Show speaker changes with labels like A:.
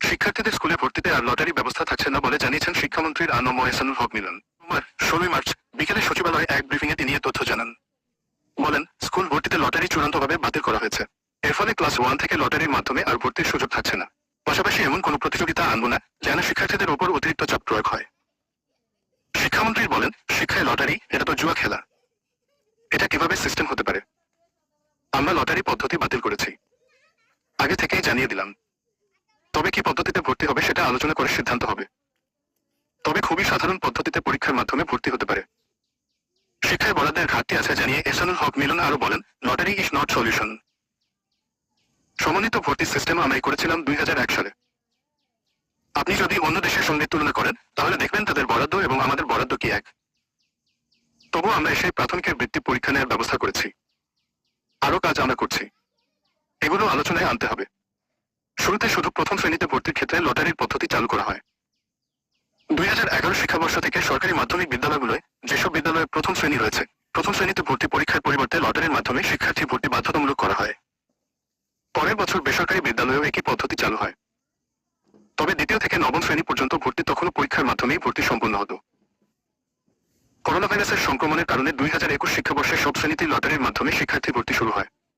A: শিক্ষার্থীদের স্কুলে ভর্তিতে আর লটারি ব্যবস্থা থাকছে না বলে জানিয়েছেন শিক্ষামন্ত্রী আনম এহসানুল হক মিলন। সোমবার 16 মার্চ বিকেলে সচিবালয়ে এক ব্রিফিংয়ে তিনি এ তথ্য জানান। বলেন, স্কুল ভর্তিতে লটারি চূড়ান্তভাবে বাতিল করা হয়েছে। এর ফলে ক্লাস 1 থেকে লটারির মাধ্যমে আর ভর্তির সুযোগ থাকছে না। পাশাপাশি এমন কোনো প্রতিযোগিতা আনব না যেন শিক্ষার্থীদের উপর অতিরিক্ত চাপ প্রয়োগ হয়। শিক্ষামন্ত্রী বলেন, শিক্ষায় লটারি এটা তো জুয়া খেলা। এটা কিভাবে সিস্টেম হতে পারে? আমরা লটারি পদ্ধতি বাতিল করেছি, আগে থেকেই জানিয়ে দিলাম। তবে কি পদ্ধতিতে ভর্তি হবে সেটা আলোচনা করে সিদ্ধান্ত হবে। তবে খুবই সাধারণ পদ্ধতিতে পরীক্ষার মাধ্যমে ভর্তি হতে পারে। শিক্ষায় বরাদ্দের ঘাটতি আছে জানিয়ে এহসানুল হক মিলন আরো বলেন, লটারি ইজ নট সলিউশন। সমন্বিত ভর্তি সিস্টেম আমরাই করেছিলাম 2001 সালে। আপনি যদি অন্য দেশের সঙ্গে তুলনা করেন তাহলে দেখবেন তাদের বরাদ্দ এবং আমাদের বরাদ্দ কি এক। তবু আমরা এসে প্রাথমিকের বৃত্তি পরীক্ষা নেওয়ার ব্যবস্থা করেছি। আরো কাজ আমরা করছি, এগুলো আলোচনায় আনতে হবে। শুরুতে শুধু প্রথম শ্রেণীতে ভর্তির ক্ষেত্রে লটারির পদ্ধতি চালু করা হয়। 2011 শিক্ষাবর্ষ থেকে সরকারি মাধ্যমিক বিদ্যালয়গুলোয় যেসব বিদ্যালয়ে প্রথম শ্রেণী রয়েছে, প্রথম শ্রেণীতে ভর্তি পরীক্ষার পরিবর্তে লটারির মাধ্যমে শিক্ষার্থী ভর্তি বাধ্যতামূলক করা হয়। পরের বছর বেসরকারি বিদ্যালয়েও একই পদ্ধতি চালু হয়। তবে দ্বিতীয় থেকে নবম শ্রেণী পর্যন্ত ভর্তি তখনও পরীক্ষার মাধ্যমেই ভর্তি সম্পন্ন হতো। করোনা ভাইরাসের সংক্রমণের কারণে 2021 শিক্ষাবর্ষে সব শ্রেণীতেই লটারির মাধ্যমে শিক্ষার্থী ভর্তি শুরু হয়।